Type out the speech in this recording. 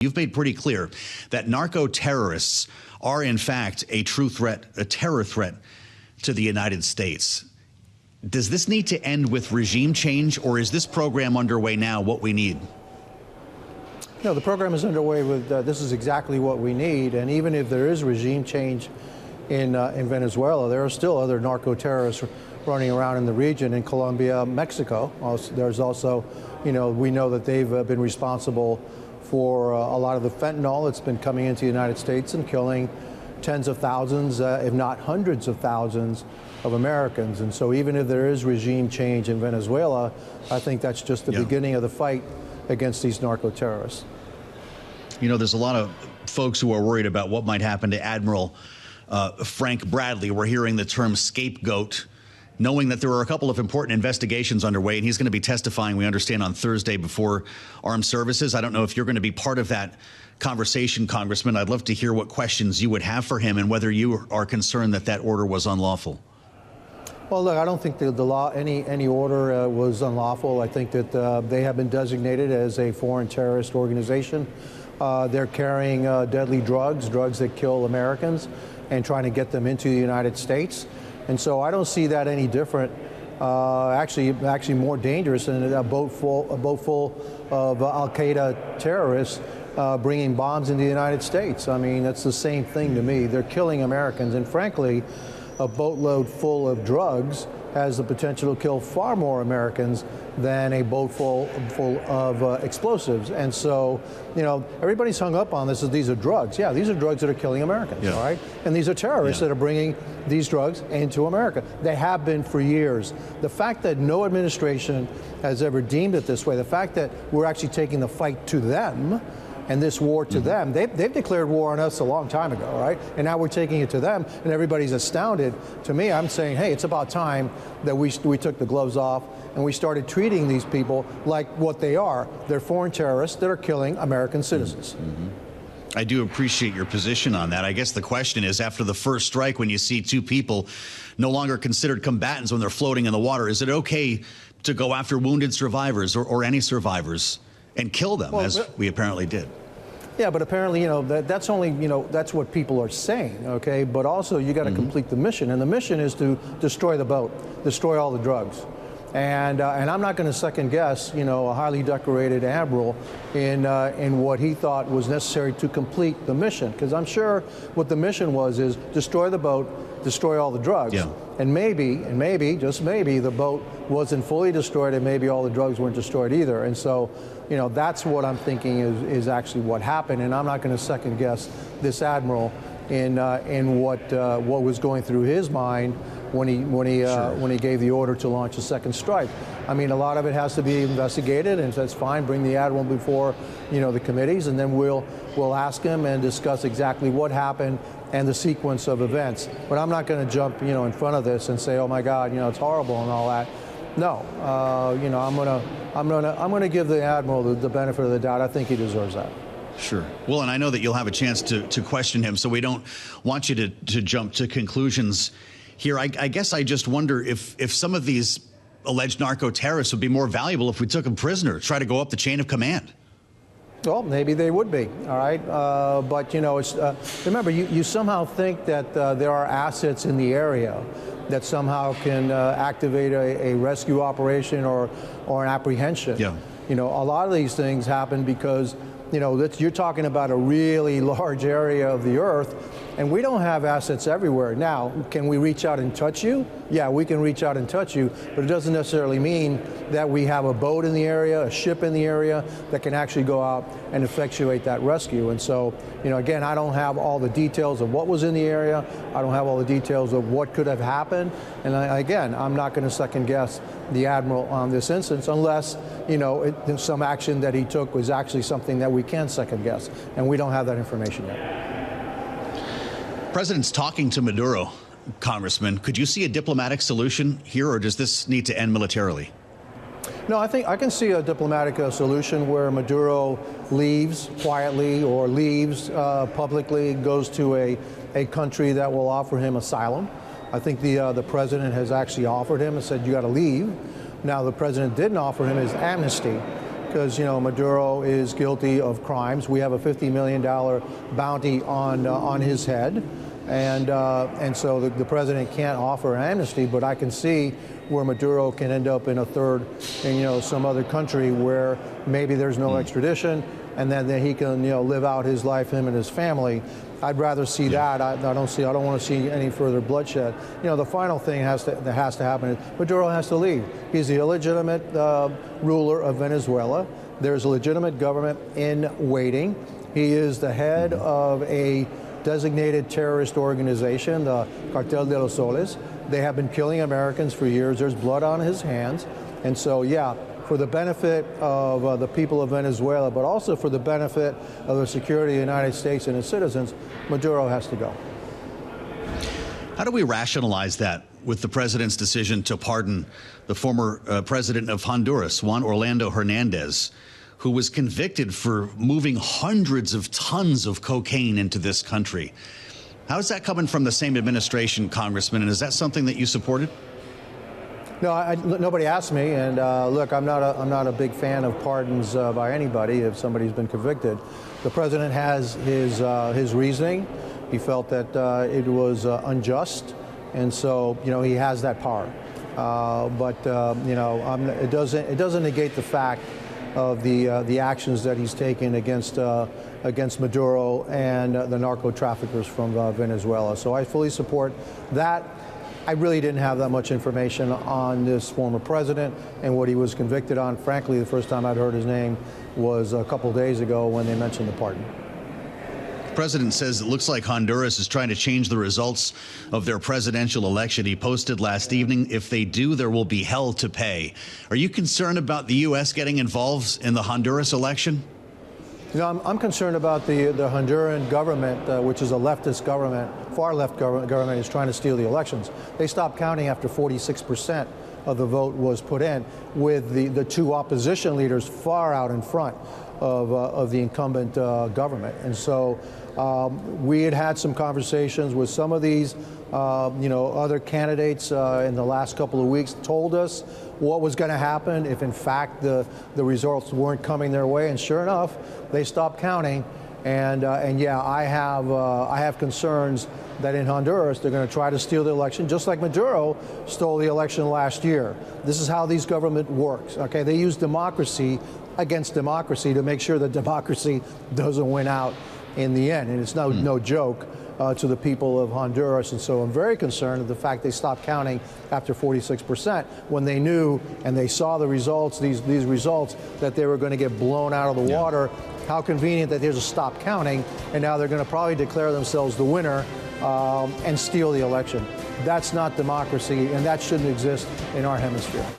You've made pretty clear that narco-terrorists are, in fact, a true threat, a terror threat to the United States. Does this need to end with regime change, or is this program underway now what we need? No, the program is underway with this is exactly what we need. And even if there is regime change in Venezuela, there are still other narco-terrorists running around in the region, in Colombia, Mexico. There's also, we know that they've been responsible for a lot of the fentanyl that's been coming into the United States and killing tens of thousands, if not hundreds of thousands of Americans. And so even if there is regime change in Venezuela, I think that's just the beginning of the fight against these narco-terrorists. There's a lot of folks who are worried about what might happen to Admiral Frank Bradley. We're hearing the term scapegoat, knowing that there are a couple of important investigations underway, and he's going to be testifying, we understand, on Thursday before Armed Services. I don't know if you're going to be part of that conversation, Congressman. I'd love to hear what questions you would have for him and whether you are concerned that that order was unlawful. Well, look, I don't think the law, any order was unlawful. I think that they have been designated as a foreign terrorist organization. They're carrying deadly drugs that kill Americans, and trying to get them into the United States. And so I don't see that any different, actually more dangerous than a boat full of al-Qaeda terrorists bringing bombs into the United States. I mean, that's the same thing to me. They're killing Americans, and frankly, a boatload full of drugs has the potential to kill far more Americans than a boat full of explosives. And so, everybody's hung up on this as these are drugs. Yeah, these are drugs that are killing Americans, all right? And these are terrorists that are bringing these drugs into America. They have been for years. The fact that no administration has ever deemed it this way, the fact that we're actually taking the fight to them, and this war to them, they've declared war on us a long time ago, right? And now we're taking it to them, and everybody's astounded. To me, I'm saying, hey, it's about time that we took the gloves off and we started treating these people like what they are. They're foreign terrorists that are killing American citizens. I do appreciate your position on that. I guess the question is, after the first strike, when you see two people no longer considered combatants when they're floating in the water, is it okay to go after wounded survivors or any survivors and kill them, as we apparently did? Yeah, but apparently, that's only, that's what people are saying, okay? But also, you got to complete the mission, and the mission is to destroy the boat, destroy all the drugs. And I'm not going to second guess, a highly decorated admiral in what he thought was necessary to complete the mission, because I'm sure what the mission is destroy the boat, destroy all the drugs. Yeah. And maybe, just maybe, the boat wasn't fully destroyed, and maybe all the drugs weren't destroyed either. And so, that's what I'm thinking is actually what happened. And I'm not going to second guess this admiral in what was going through his mind when he gave the order to launch a second strike. I mean, a lot of it has to be investigated, and that's fine. Bring the admiral before the committees, and then we'll ask him and discuss exactly what happened and the sequence of events. But I'm not going to jump in front of this and say, oh my God, it's horrible and all that. No, I'm gonna give the admiral the benefit of the doubt. I think he deserves that. Sure. Well, and I know that you'll have a chance to question him, so we don't want you to jump to conclusions here. I guess I just wonder if some of these alleged narco-terrorists would be more valuable if we took them prisoner, try to go up the chain of command. Well, maybe they would be, all right? But, remember, you somehow think that there are assets in the area that somehow can activate a rescue operation or an apprehension. Yeah. A lot of these things happen because, you're talking about a really large area of the earth, and we don't have assets everywhere. Now, can we reach out and touch you? Yeah, we can reach out and touch you, but it doesn't necessarily mean that we have a boat in the area, a ship in the area that can actually go out and effectuate that rescue. And so, again, I don't have all the details of what was in the area. I don't have all the details of what could have happened. And again, I'm not going to second guess the admiral on this instance unless, some action that he took was actually something that we can second guess. And we don't have that information yet. President's talking to Maduro, Congressman. Could you see a diplomatic solution here, or does this need to end militarily? No, I think I can see a diplomatic solution where Maduro leaves quietly or leaves publicly, goes to a country that will offer him asylum. I think the president has actually offered him and said, you got to leave. Now, the president didn't offer him his amnesty. because, you know, Maduro is guilty of crimes. We have a $50 million bounty on his head. And so the president can't offer amnesty, but I can see where Maduro can end up in a third, in, you know, some other country where maybe there's no extradition, and then he can, you know, live out his life, him and his family. I'd rather see that. I don't want to see any further bloodshed. You know, the final thing that has to happen is Maduro has to leave. He's the illegitimate ruler of Venezuela. There's a legitimate government in waiting. He is the head of a designated terrorist organization, the Cartel de los Soles. They have been killing Americans for years. There's blood on his hands. And so, yeah, for the benefit of the people of Venezuela, but also for the benefit of the security of the United States and its citizens, Maduro has to go. How do we rationalize that with the president's decision to pardon the former president of Honduras, Juan Orlando Hernandez, who was convicted for moving hundreds of tons of cocaine into this country? How is that coming from the same administration, Congressman, and is that something that you supported? No, nobody asked me, and look, I'm not a big fan of pardons by anybody if somebody's been convicted. The president has his reasoning. He felt that it was unjust, and so, you know, he has that power. But you know, it doesn't negate the fact of the actions that he's taken against Maduro and the narco-traffickers from Venezuela. So I fully support that. I really didn't have that much information on this former president and what he was convicted on. Frankly, the first time I'd heard his name was a couple days ago when they mentioned the pardon. The president says it looks like Honduras is trying to change the results of their presidential election. He posted last evening, if they do, there will be hell to pay. Are you concerned about the U.S. getting involved in the Honduras election? You know, I'm concerned about the Honduran government, which is a leftist government, far left government, is trying to steal the elections. They stopped counting after 46% of the vote was put in, with the two opposition leaders far out in front of the incumbent government. And so we had some conversations with some of these, you know, other candidates in the last couple of weeks, told us what was going to happen if, in fact, the results weren't coming their way. And sure enough, they stopped counting. And yeah, I have concerns that in Honduras they're going to try to steal the election, just like Maduro stole the election last year. This is how these government works. Okay, they use democracy against democracy to make sure that democracy doesn't win out in the end. And it's no joke to the people of Honduras. And so I'm very concerned at the fact they stopped counting after 46% when they knew and they saw the results, these results, that they were going to get blown out of the water. How convenient that there's a stop counting, and now they're going to probably declare themselves the winner and steal the election. That's not democracy, and that shouldn't exist in our hemisphere.